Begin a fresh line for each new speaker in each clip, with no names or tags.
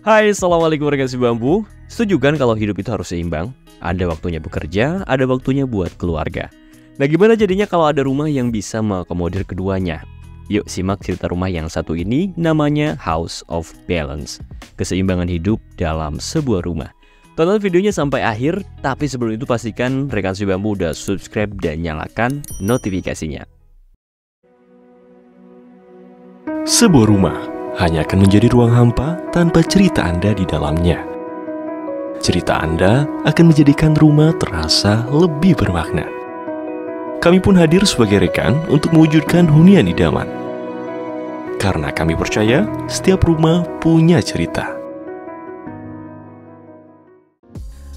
Hai, assalamualaikum warga Bambu. Setuju kan kalau hidup itu harus seimbang? Ada waktunya bekerja, ada waktunya buat keluarga. Nah, gimana jadinya kalau ada rumah yang bisa mengakomodir keduanya? Yuk simak cerita rumah yang satu ini, namanya House of Balance. Keseimbangan hidup dalam sebuah rumah. Tonton videonya sampai akhir, tapi sebelum itu pastikan rekan Bambu udah subscribe dan nyalakan notifikasinya.
Sebuah rumah hanya akan menjadi ruang hampa tanpa cerita Anda di dalamnya. Cerita Anda akan menjadikan rumah terasa lebih bermakna. Kami pun hadir sebagai rekan untuk mewujudkan hunian idaman. Karena kami percaya setiap rumah punya cerita.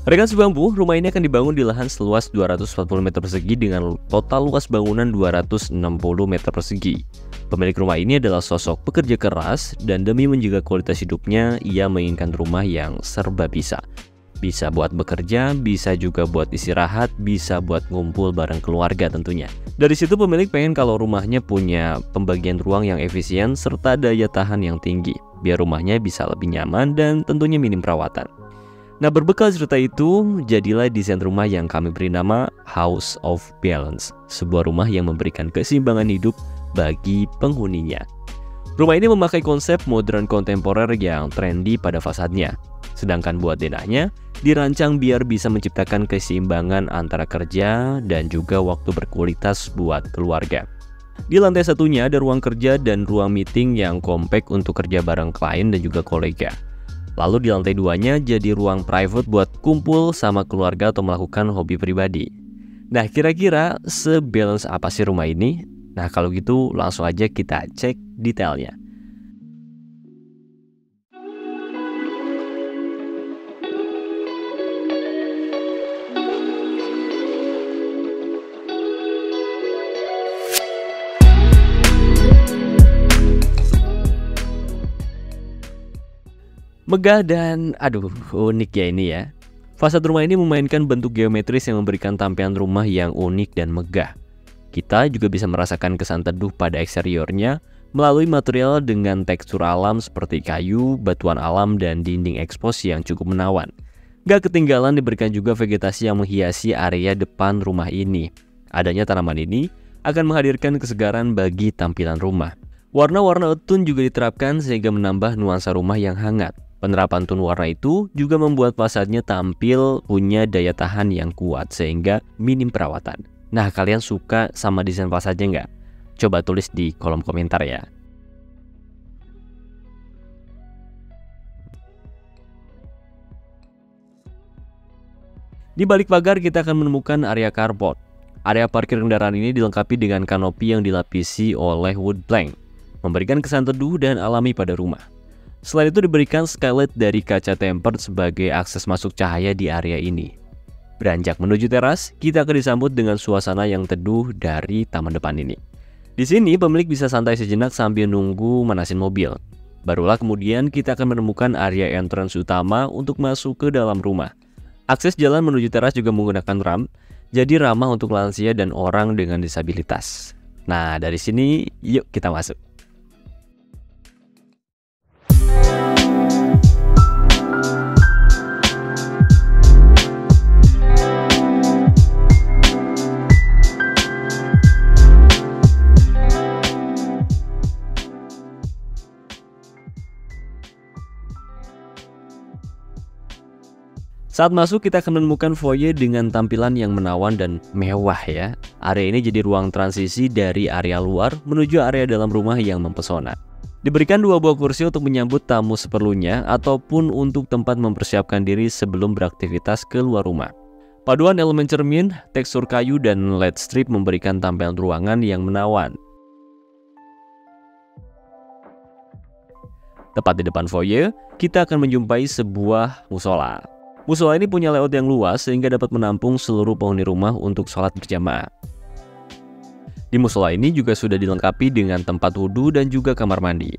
Rekan Bambu, rumah ini akan dibangun di lahan seluas 240 meter persegi dengan total luas bangunan 260 meter persegi. Pemilik rumah ini adalah sosok pekerja keras dan demi menjaga kualitas hidupnya, ia menginginkan rumah yang serba bisa. Bisa buat bekerja, bisa juga buat istirahat, bisa buat ngumpul bareng keluarga tentunya. Dari situ pemilik pengen kalau rumahnya punya pembagian ruang yang efisien serta daya tahan yang tinggi, biar rumahnya bisa lebih nyaman dan tentunya minim perawatan. Nah, berbekal cerita itu, jadilah desain rumah yang kami beri nama House of Balance, sebuah rumah yang memberikan keseimbangan hidup bagi penghuninya. Rumah ini memakai konsep modern kontemporer yang trendy pada fasadnya, sedangkan buat denahnya dirancang biar bisa menciptakan keseimbangan antara kerja dan juga waktu berkualitas buat keluarga. Di lantai satunya ada ruang kerja dan ruang meeting yang kompak untuk kerja bareng klien dan juga kolega. Lalu di lantai 2-nya jadi ruang private buat kumpul sama keluarga atau melakukan hobi pribadi. Nah, kira-kira sebalance apa sih rumah ini? Nah, kalau gitu langsung aja kita cek detailnya. Megah dan unik ya ini ya. Fasad rumah ini memainkan bentuk geometris yang memberikan tampilan rumah yang unik dan megah. Kita juga bisa merasakan kesan teduh pada eksteriornya melalui material dengan tekstur alam seperti kayu, batuan alam, dan dinding ekspos yang cukup menawan. Gak ketinggalan diberikan juga vegetasi yang menghiasi area depan rumah ini. Adanya tanaman ini akan menghadirkan kesegaran bagi tampilan rumah. Warna-warna tone juga diterapkan sehingga menambah nuansa rumah yang hangat. Penerapan tone warna itu juga membuat fasadnya tampil punya daya tahan yang kuat sehingga minim perawatan. Nah, kalian suka sama desain fasadnya nggak? Coba tulis di kolom komentar ya. Di balik pagar kita akan menemukan area carport. Area parkir kendaraan ini dilengkapi dengan kanopi yang dilapisi oleh wood plank, memberikan kesan teduh dan alami pada rumah. Selain itu diberikan skylight dari kaca tempered sebagai akses masuk cahaya di area ini. Beranjak menuju teras, kita akan disambut dengan suasana yang teduh dari taman depan ini. Di sini pemilik bisa santai sejenak sambil nunggu manasin mobil. Barulah kemudian kita akan menemukan area entrance utama untuk masuk ke dalam rumah. Akses jalan menuju teras juga menggunakan ramp, jadi ramah untuk lansia dan orang dengan disabilitas. Nah, dari sini yuk kita masuk. Saat masuk kita akan menemukan foyer dengan tampilan yang menawan dan mewah ya. Area ini jadi ruang transisi dari area luar menuju area dalam rumah yang mempesona. Diberikan 2 buah kursi untuk menyambut tamu seperlunya ataupun untuk tempat mempersiapkan diri sebelum beraktivitas keluar rumah. Paduan elemen cermin, tekstur kayu dan LED strip memberikan tampilan ruangan yang menawan. Tepat di depan foyer, kita akan menjumpai sebuah musola. Musola ini punya layout yang luas sehingga dapat menampung seluruh penghuni rumah untuk sholat berjamaah. Di musola ini juga sudah dilengkapi dengan tempat wudhu dan juga kamar mandi.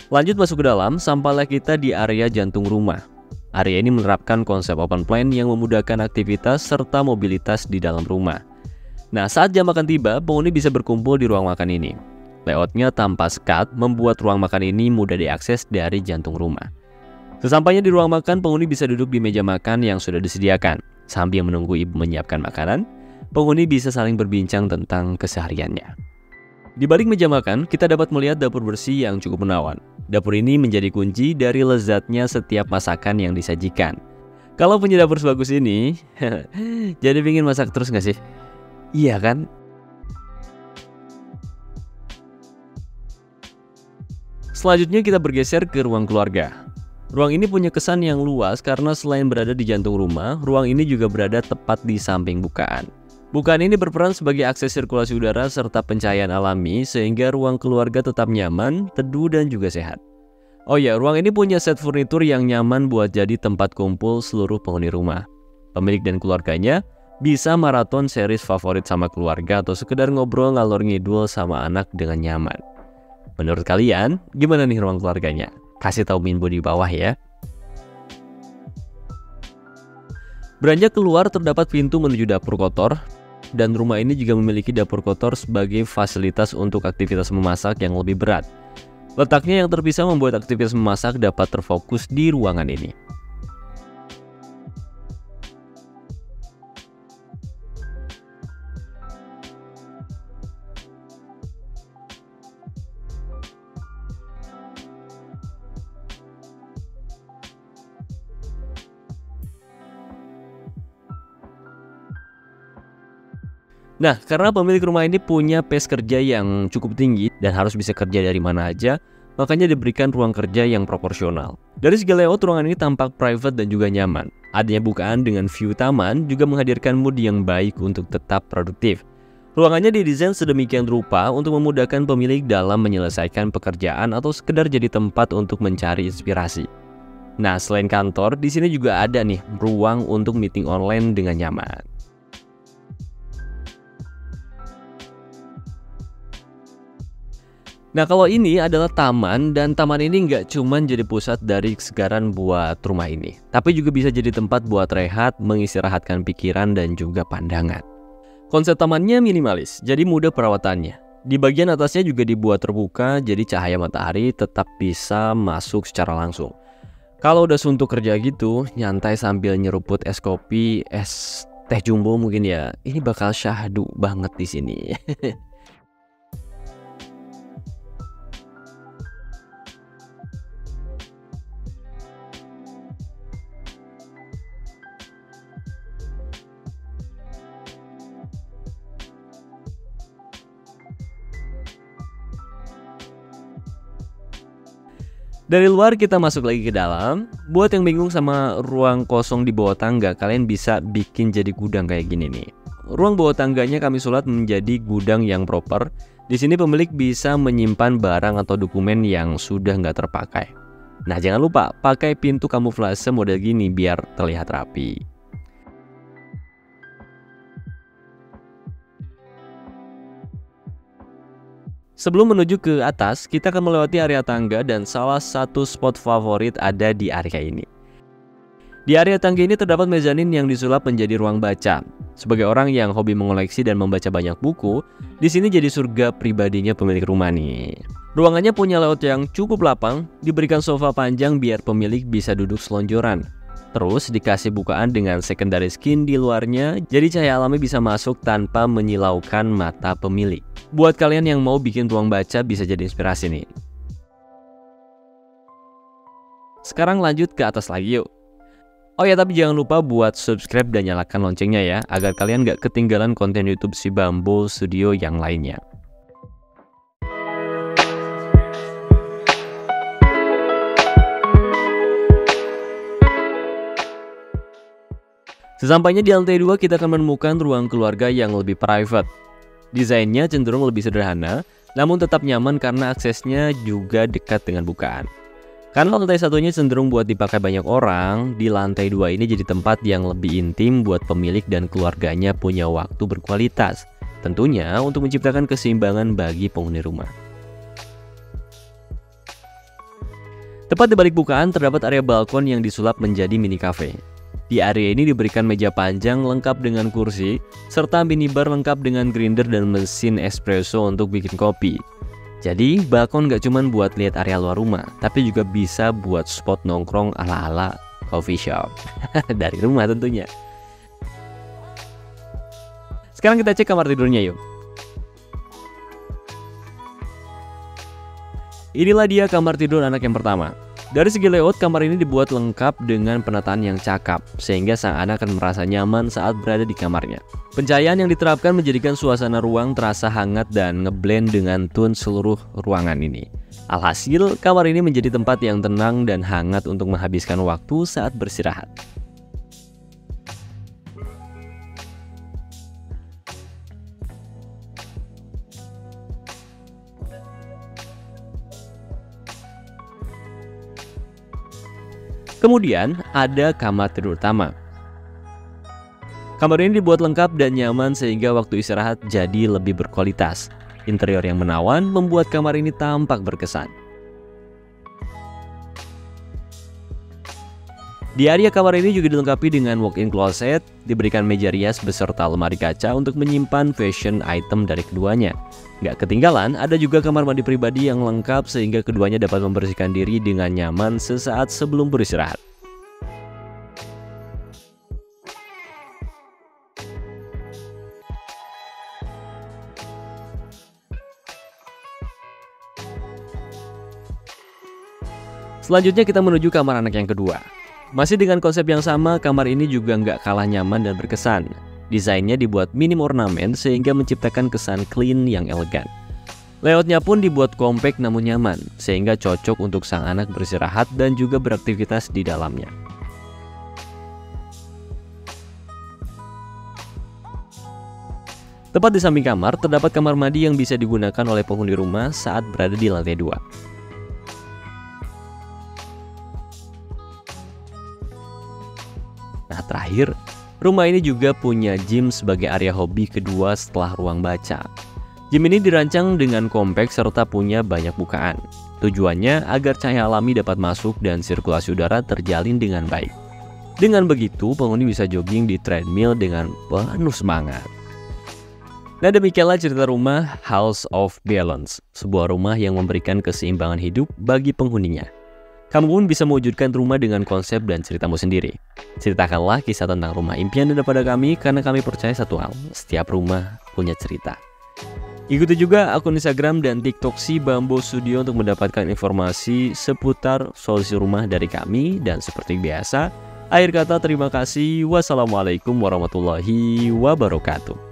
Lanjut masuk ke dalam, sampailah kita di area jantung rumah. Area ini menerapkan konsep open plan yang memudahkan aktivitas serta mobilitas di dalam rumah. Nah, saat jam makan tiba, penghuni bisa berkumpul di ruang makan ini. Layoutnya tanpa sekat membuat ruang makan ini mudah diakses dari jantung rumah. Sesampainya di ruang makan, penghuni bisa duduk di meja makan yang sudah disediakan. Sambil menunggu ibu menyiapkan makanan, penghuni bisa saling berbincang tentang kesehariannya. Di balik meja makan, kita dapat melihat dapur bersih yang cukup menawan. Dapur ini menjadi kunci dari lezatnya setiap masakan yang disajikan. Kalau punya dapur sebagus ini, jadi pingin masak terus nggak sih? Iya kan? Selanjutnya kita bergeser ke ruang keluarga. Ruang ini punya kesan yang luas karena selain berada di jantung rumah, ruang ini juga berada tepat di samping bukaan. Bukaan ini berperan sebagai akses sirkulasi udara serta pencahayaan alami sehingga ruang keluarga tetap nyaman, teduh, dan juga sehat. Oh ya, ruang ini punya set furnitur yang nyaman buat jadi tempat kumpul seluruh penghuni rumah. Pemilik dan keluarganya bisa maraton series favorit sama keluarga atau sekedar ngobrol ngalor ngidul sama anak dengan nyaman. Menurut kalian, gimana nih ruang keluarganya? Kasih tahu Minbo di bawah ya. Beranjak keluar terdapat pintu menuju dapur kotor, dan rumah ini juga memiliki dapur kotor sebagai fasilitas untuk aktivitas memasak yang lebih berat. Letaknya yang terpisah membuat aktivitas memasak dapat terfokus di ruangan ini. Nah, karena pemilik rumah ini punya pace kerja yang cukup tinggi dan harus bisa kerja dari mana aja, makanya diberikan ruang kerja yang proporsional. Dari segi layout, ruangan ini tampak private dan juga nyaman. Adanya bukaan dengan view taman juga menghadirkan mood yang baik untuk tetap produktif. Ruangannya didesain sedemikian rupa untuk memudahkan pemilik dalam menyelesaikan pekerjaan atau sekedar jadi tempat untuk mencari inspirasi. Nah, selain kantor, di sini juga ada nih ruang untuk meeting online dengan nyaman. Nah, kalau ini adalah taman, dan taman ini nggak cuman jadi pusat dari kesegaran buat rumah ini, tapi juga bisa jadi tempat buat rehat, mengistirahatkan pikiran dan juga pandangan. Konsep tamannya minimalis, jadi mudah perawatannya. Di bagian atasnya juga dibuat terbuka, jadi cahaya matahari tetap bisa masuk secara langsung. Kalau udah suntuk kerja gitu, nyantai sambil nyeruput es kopi, es teh jumbo mungkin ya, ini bakal syahdu banget di sini. Dari luar kita masuk lagi ke dalam. Buat yang bingung sama ruang kosong di bawah tangga, kalian bisa bikin jadi gudang kayak gini nih. Ruang bawah tangganya kami sulap menjadi gudang yang proper. Di sini pemilik bisa menyimpan barang atau dokumen yang sudah nggak terpakai. Nah, jangan lupa pakai pintu kamuflase model gini biar terlihat rapi. Sebelum menuju ke atas, kita akan melewati area tangga dan salah satu spot favorit ada di area ini. Di area tangga ini terdapat mezanin yang disulap menjadi ruang baca. Sebagai orang yang hobi mengoleksi dan membaca banyak buku, di sini jadi surga pribadinya pemilik rumah nih. Ruangannya punya layout yang cukup lapang, diberikan sofa panjang biar pemilik bisa duduk selonjoran. Terus dikasih bukaan dengan secondary skin di luarnya, jadi cahaya alami bisa masuk tanpa menyilaukan mata pemilik. Buat kalian yang mau bikin ruang baca bisa jadi inspirasi nih. Sekarang lanjut ke atas lagi yuk. Oh ya, tapi jangan lupa buat subscribe dan nyalakan loncengnya ya, agar kalian gak ketinggalan konten YouTube si Bambo Studio yang lainnya. Sesampainya di lantai 2, kita akan menemukan ruang keluarga yang lebih private. Desainnya cenderung lebih sederhana, namun tetap nyaman karena aksesnya juga dekat dengan bukaan. Karena lantai satunya cenderung buat dipakai banyak orang, di lantai 2 ini jadi tempat yang lebih intim buat pemilik dan keluarganya punya waktu berkualitas. Tentunya untuk menciptakan keseimbangan bagi penghuni rumah. Tepat di balik bukaan terdapat area balkon yang disulap menjadi mini cafe. Di area ini diberikan meja panjang lengkap dengan kursi, serta minibar lengkap dengan grinder dan mesin espresso untuk bikin kopi. Jadi, balkon gak cuma buat lihat area luar rumah, tapi juga bisa buat spot nongkrong ala-ala coffee shop. Dari rumah tentunya. Sekarang kita cek kamar tidurnya yuk. Inilah dia kamar tidur anak yang pertama. Dari segi layout, kamar ini dibuat lengkap dengan penataan yang cakep, sehingga sang anak akan merasa nyaman saat berada di kamarnya. Pencahayaan yang diterapkan menjadikan suasana ruang terasa hangat dan ngeblend dengan tone seluruh ruangan ini. Alhasil, kamar ini menjadi tempat yang tenang dan hangat untuk menghabiskan waktu saat beristirahat. Kemudian ada kamar tidur utama. Kamar ini dibuat lengkap dan nyaman sehingga waktu istirahat jadi lebih berkualitas. Interior yang menawan membuat kamar ini tampak berkesan. Di area kamar ini juga dilengkapi dengan walk-in closet, diberikan meja rias beserta lemari kaca untuk menyimpan fashion item dari keduanya. Gak ketinggalan, ada juga kamar mandi pribadi yang lengkap sehingga keduanya dapat membersihkan diri dengan nyaman sesaat sebelum beristirahat. Selanjutnya kita menuju kamar anak yang kedua. Masih dengan konsep yang sama, kamar ini juga nggak kalah nyaman dan berkesan. Desainnya dibuat minim ornamen sehingga menciptakan kesan clean yang elegan. Layoutnya pun dibuat kompak namun nyaman, sehingga cocok untuk sang anak beristirahat dan juga beraktivitas di dalamnya. Tepat di samping kamar, terdapat kamar mandi yang bisa digunakan oleh penghuni rumah saat berada di lantai 2. Nah, terakhir, rumah ini juga punya gym sebagai area hobi kedua setelah ruang baca. Gym ini dirancang dengan kompak serta punya banyak bukaan. Tujuannya agar cahaya alami dapat masuk dan sirkulasi udara terjalin dengan baik. Dengan begitu, penghuni bisa jogging di treadmill dengan penuh semangat. Nah, demikianlah cerita rumah House of Balance, sebuah rumah yang memberikan keseimbangan hidup bagi penghuninya. Kamu pun bisa mewujudkan rumah dengan konsep dan ceritamu sendiri. Ceritakanlah kisah tentang rumah impian Anda pada kami, karena kami percaya satu hal, setiap rumah punya cerita. Ikuti juga akun Instagram dan TikTok Si Bambo Studio untuk mendapatkan informasi seputar solusi rumah dari kami. Dan seperti biasa, akhir kata terima kasih. Wassalamualaikum warahmatullahi wabarakatuh.